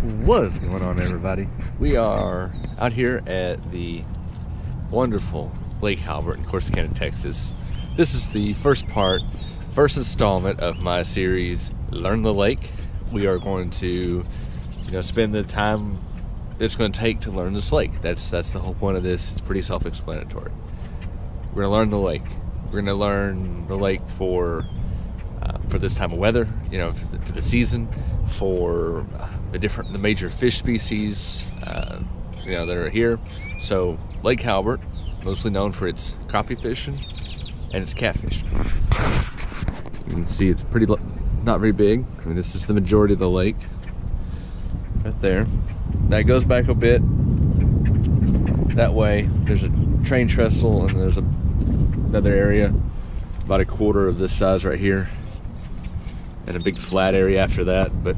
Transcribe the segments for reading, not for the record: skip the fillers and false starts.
What is going on, everybody? We are out here at the wonderful Lake Halbert in Corsicana, Texas. This is the first installment of my series, Learn the Lake. We are going to, spend the time it's going to take to learn this lake. That's the whole point of this. It's pretty self-explanatory. We're going to learn the lake. We're going to learn the lake for this time of weather, for the season, for the major fish species, that are here. So Lake Halbert, mostly known for its crappie fishing and its catfish. You can see it's not very big. I mean, this is the majority of the lake right there. That goes back a bit. That way, there's a train trestle, and there's another area about a quarter of this size right here, and a big flat area after that. But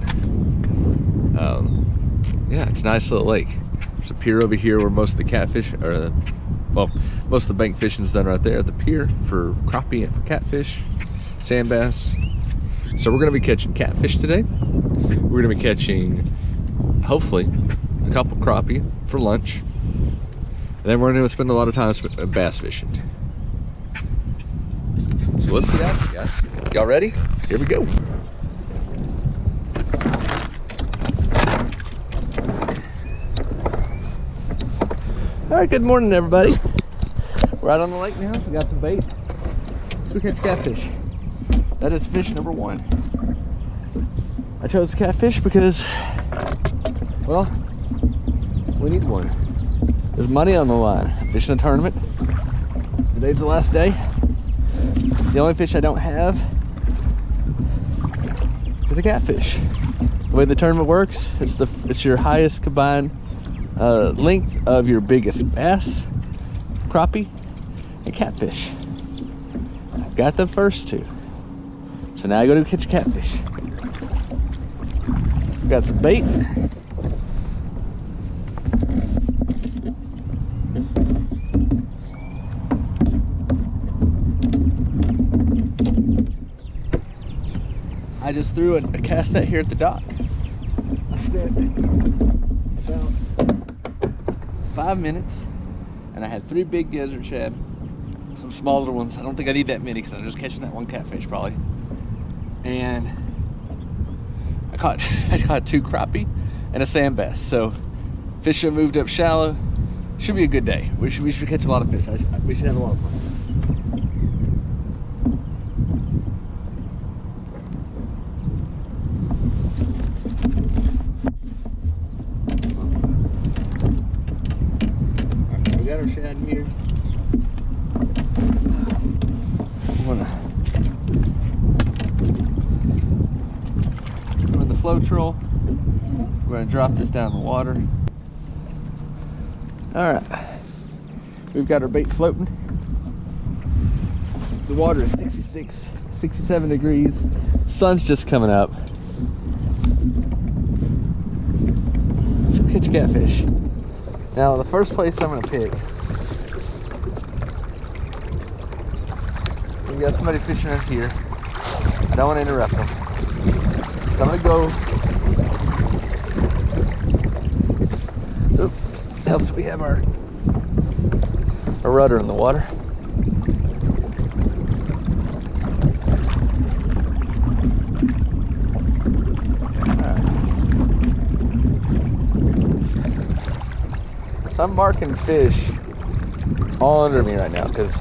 yeah, it's a nice little lake. There's a pier over here where most of the catfish, most of the bank fishing is done right there at the pier for crappie and for catfish, sand bass. So we're going to be catching catfish today. We're going to be catching, hopefully, a couple crappie for lunch. And then we're going to spend a lot of time bass fishing. So let's get out there, guys. Y'all ready? Here we go. All right, good morning, everybody. We're out on the lake now. We got some bait. Let's go catch catfish. That is fish number one. I chose catfish because, well, we need one. There's money on the line. I'm fishing a tournament. Today's the last day. The only fish I don't have is a catfish. The way the tournament works, it's your highest combined length of your biggest bass, crappie, and catfish. I've got the first two. So now I go to catch catfish. We've got some bait. I just threw a cast net here at the dock. I spent about 5 minutes, and I had 3 big desert shad, some smaller ones. I don't think I need that many because I'm just catching that one catfish probably. And I caught 2 crappie and a sand bass. So fish have moved up shallow. Should be a good day. We should catch a lot of fish. We should have a lot of fun. We got our shad in here. I'm gonna run the flow troll. We're gonna drop this down in the water. All right, we've got our bait floating. The water is 66, 67 degrees. Sun's just coming up. Let's go catch catfish. Now, the first place I'm gonna pick, we got somebody fishing in here. I don't want to interrupt them. So I'm gonna go. Oop, helps if we have our rudder in the water. So I'm marking fish all under me right now because,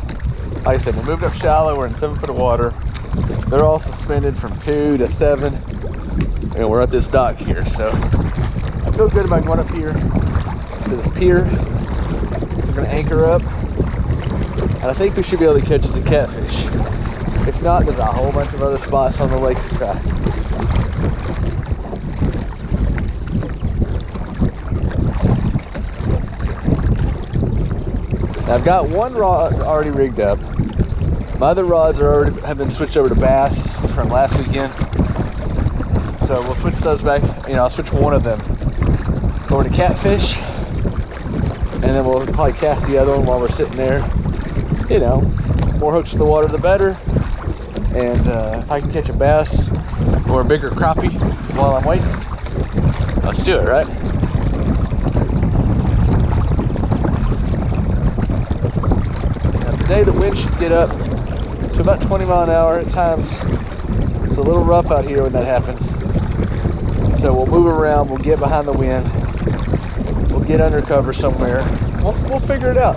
like I said, we moved up shallow. We're in 7 foot of water. They're all suspended from 2 to 7. And we're at this dock here, so I feel good about going up here to this pier. We're gonna anchor up, and I think we should be able to catch us a catfish. If not, there's a whole bunch of other spots on the lake to try. Now, I've got one rod already rigged up. My other rods have been switched over to bass from last weekend. So we'll switch those back. I'll switch one of them over to catfish, and then we'll probably cast the other one while we're sitting there. More hooks in the water, the better. And if I can catch a bass or a bigger crappie while I'm waiting, Let's do it, right? Now today the wind should get up to about 20 mile an hour at times. It's a little rough out here when that happens. So we'll move around, we'll get behind the wind, we'll get under cover somewhere. We'll figure it out.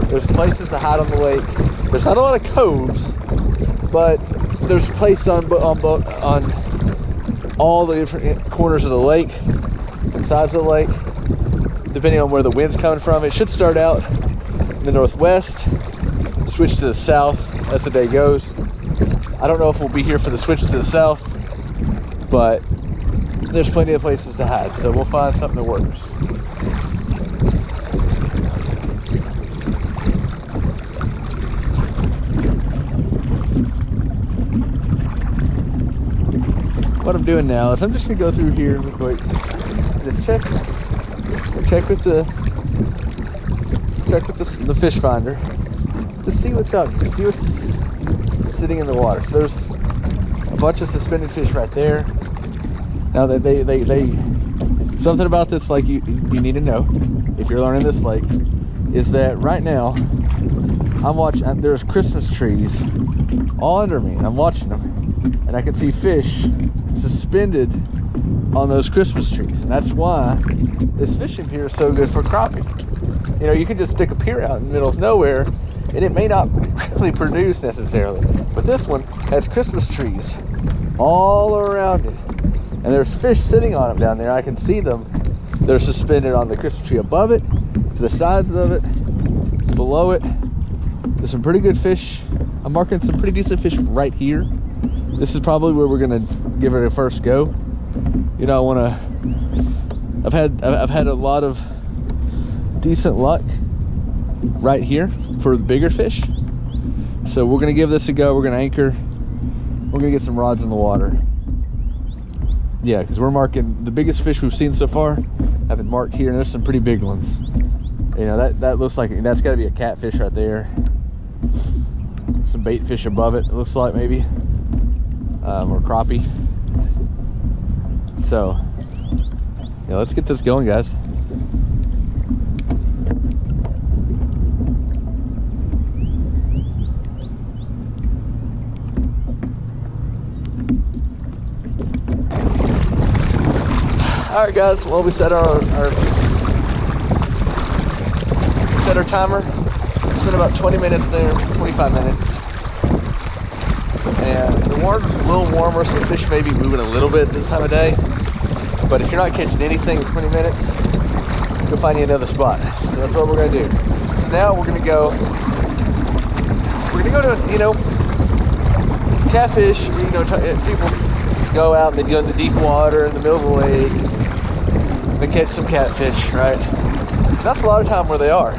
There's places to hide on the lake. There's not a lot of coves, but there's places on all the different corners of the lake, sides of the lake, depending on where the wind's coming from. It should start out in the northwest, switch to the south as the day goes. I don't know if we'll be here for the switch to the south, but there's plenty of places to hide, so we'll find something that works. What I'm doing now is I'm just gonna go through here real quick. Just check with the fish finder. Just see what's up. Just see what's sitting in the water. So there's a bunch of suspended fish right there. Now that they something about this lake you need to know if you're learning this lake is that right now I'm watching. There's Christmas trees all under me, and I'm watching them, and I can see fish suspended on those Christmas trees, and that's why this fishing pier is so good for crappie. You know, you can just stick a pier out in the middle of nowhere and it may not really produce necessarily, but this one has Christmas trees all around it, and there's fish sitting on them down there. I can see them. They're suspended on the Christmas tree above it, to the sides of it, below it. There's some pretty good fish. I'm marking some pretty decent fish right here. This is probably where we're gonna give it a first go. You know, I've had a lot of decent luck right here for the bigger fish. So we're gonna give this a go. We're gonna anchor. We're gonna get some rods in the water. Yeah, because we're marking the biggest fish we've seen so far. Have been marked here, and there's some pretty big ones. You know, that looks like that's got to be a catfish right there. Some bait fish above it. It looks like maybe. Or crappie. So yeah, let's get this going, guys. All right, guys. Well, we set our timer. It's been about 20 minutes there, 25 minutes. And the water's a little warmer, so the fish may be moving a little bit this time of day. But if you're not catching anything in 20 minutes, go find you another spot. So that's what we're gonna do. So now we're gonna go to, you know, catfish. You know, people go out and they go in the deep water in the middle of the lake. They catch some catfish, right? And that's a lot of time where they are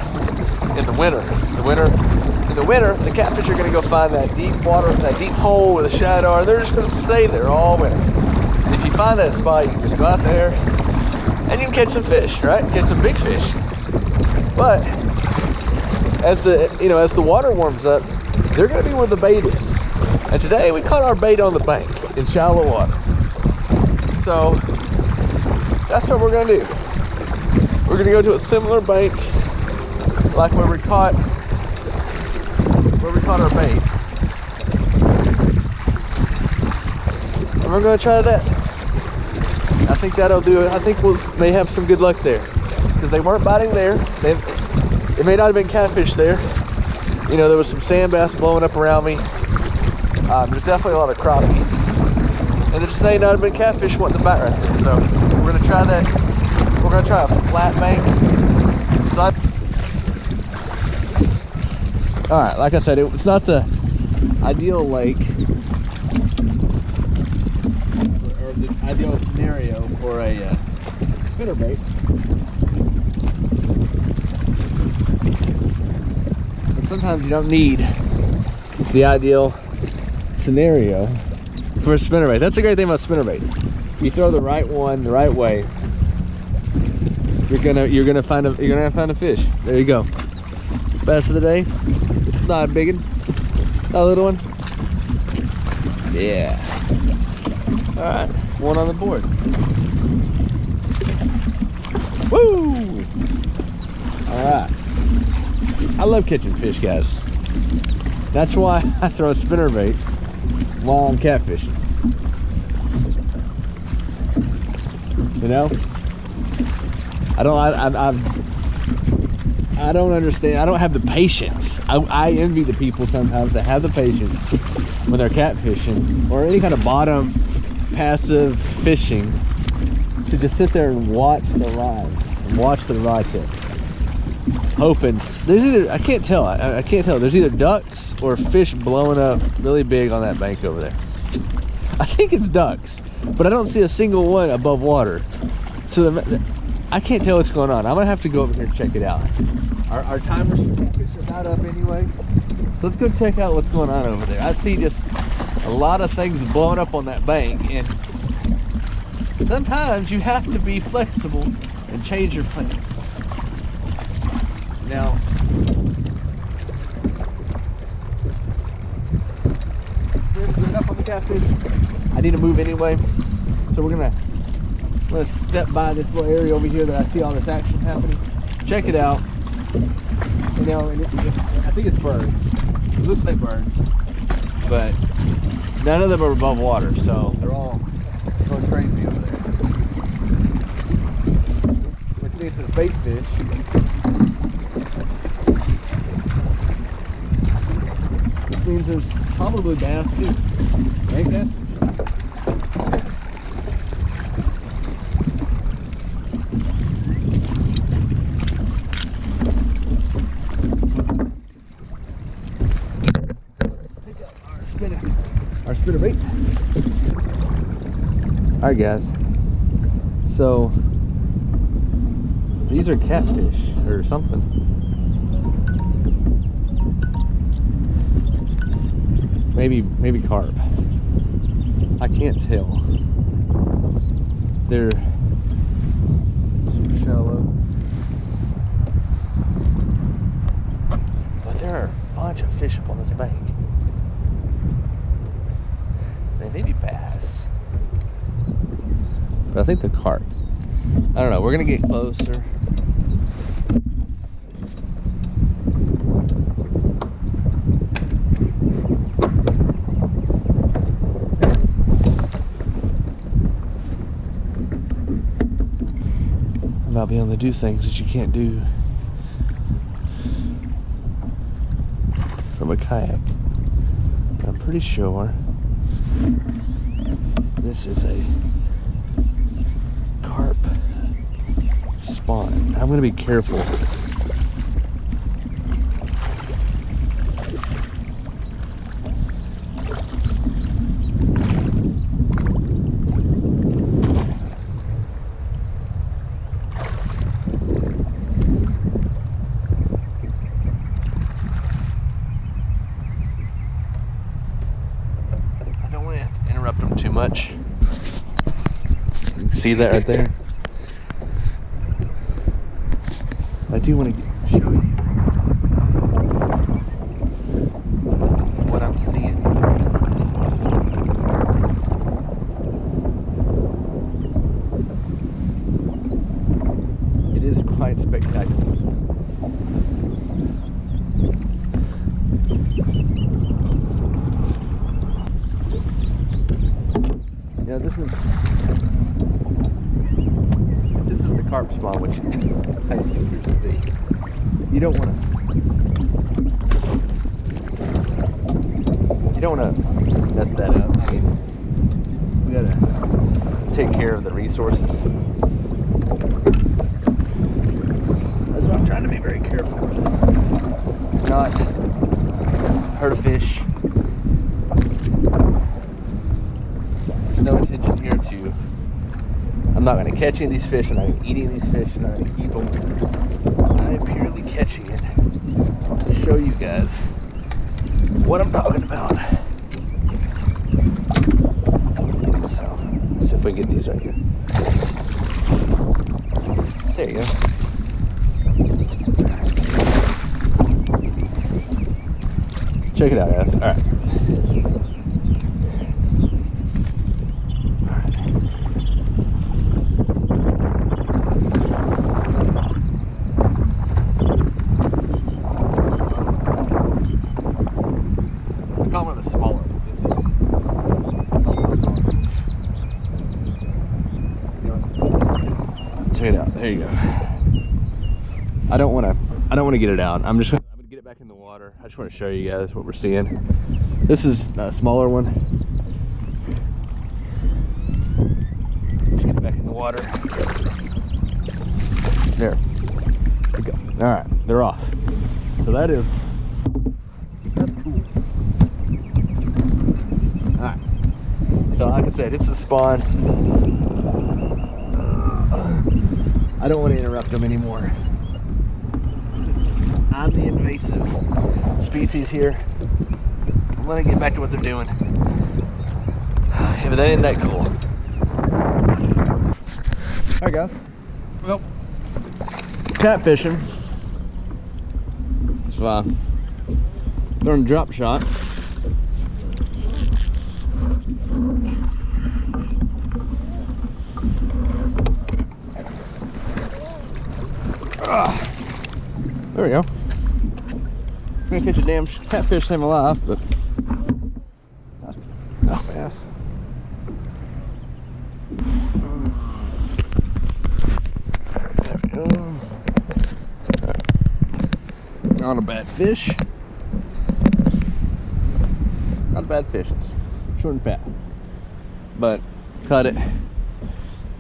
in the winter. In the winter, the catfish are going to go find that deep water, that deep hole where the shad are, and they're just going to stay there all winter. And if you find that spot, you can just go out there and you can catch some fish, right? Catch some big fish. But as the water warms up, they're going to be where the bait is. And today we caught our bait on the bank in shallow water. So that's what we're going to do. We're going to go to a similar bank like where we caught our bait. And we're going to try that. I think that'll do it. I think we may have some good luck there, because they weren't biting there. It may not have been catfish there. You know, there was some sand bass blowing up around me. There's definitely a lot of crappie, and there just may not have been catfish wanting to bite right there. So we're going to try that. We're going to try a flat bank. All right, like I said, it's not the ideal lake or the ideal scenario for a spinnerbait. But sometimes you don't need the ideal scenario for a spinnerbait. That's the great thing about spinnerbaits. You throw the right one the right way, you're gonna find a fish. There you go. Bass of the day. Not a big one, not a little one. Yeah. All right, one on the board. I love catching fish, guys. That's why I throw a spinnerbait while I'm catfishing. You know, I don't understand. I don't have the patience. I envy the people sometimes that have the patience when they're catfishing or any kind of bottom passive fishing to just sit there and watch the rods and watch the rod tip, hoping there's either I can't tell. There's either ducks or fish blowing up really big on that bank over there. I think it's ducks, but I don't see a single one above water. So I can't tell what's going on. I'm gonna have to go over here and check it out. Our timers for catfish are about up anyway, so let's go check out what's going on over there. I see just a lot of things blowing up on that bank, and sometimes you have to be flexible and change your plans. Now, get up on the catfish. I need to move anyway, so we're gonna step by this little area over here that I see all this action happening. Check it out. You know, and I think it's birds. It looks like birds, but none of them are above water, so they're all going crazy over there. Which means there's bait fish. Which means there's probably bass too. Ain't that? Our spinner bait. All right, guys. So these are catfish or something. Maybe carp. I can't tell. They're super shallow, but there are a bunch of fish up on this bank. They may be bass, but I think they're carp. I don't know. We're gonna get closer. I'm not being able to do things that you can't do from a kayak. But I'm pretty sure this is a carp spawn. I'm going to be careful. Too much. You can see that right there. I do want to show you what I'm seeing. It is quite spectacular. Yeah, this is the carp spawn, which I think appears to be. You don't want to mess that up. I mean, we gotta take care of the resources. That's why I'm trying to be very careful, not hurt a fish. No intention here to. I'm not going to catch any of these fish. I'm not going to eat any of these fish. I'm not going to keep them. I am purely catching it to show you guys what I'm talking about. So, let's see if we can get these right here. There you go. Check it out, guys. All right. check it out. There you go. I don't want to get it out. I'm gonna get it back in the water. I just want to show you guys what we're seeing. This is a smaller one. Let's get it back in the water. There we go. All right, they're off. So that's cool. All right. So like I said, it's the spawn. I don't want to interrupt them anymore. I'm the invasive species here. I'm gonna get back to what they're doing. Yeah, but that ain't that cool. All right, guys. Well, catfishing. So, they're in drop shot. There we go. I'm gonna catch a damn catfish, save my life, but that's fast. There we go. Right. Not a bad fish. Not a bad fish. It's short and fat, but cut it.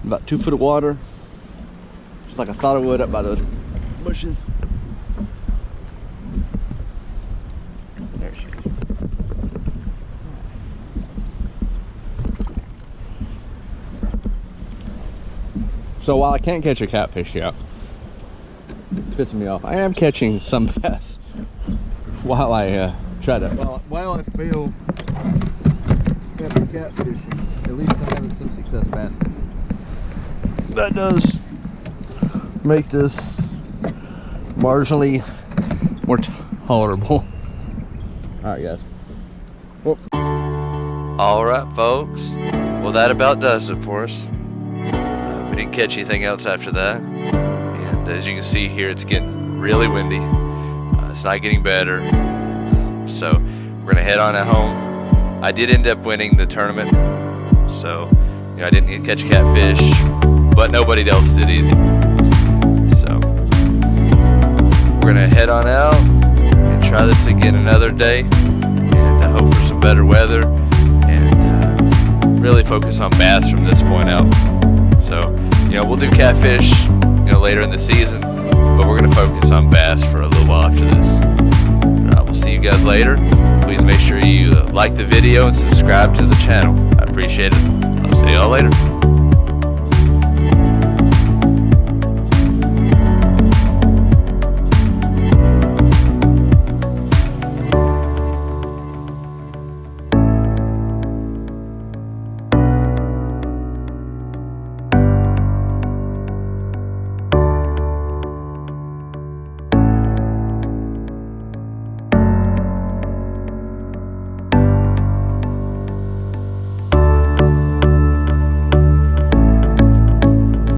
About 2 foot of water, just like I thought I would, up by those bushes. There she is. So while I can't catch a catfish yet, it's pissing me off. I am catching some bass while I try to. While I fail at the catfishing, at least I'm having some success basking. That does make this marginally more tolerable. All right, guys. Whoop. All right, folks. Well, that about does it for us. We didn't catch anything else after that. And as you can see here, it's getting really windy. It's not getting better. So we're gonna head on at home. I did end up winning the tournament. So, you know, I didn't get catch catfish, but nobody else did either. So we're gonna head on out and try this again another day, and hope for some better weather, and really focus on bass from this point out. So, you know, we'll do catfish, you know, later in the season, but we're gonna focus on bass for a little while after this. We'll see you guys later. Please make sure you like the video and subscribe to the channel. I appreciate it. I'll see y'all later.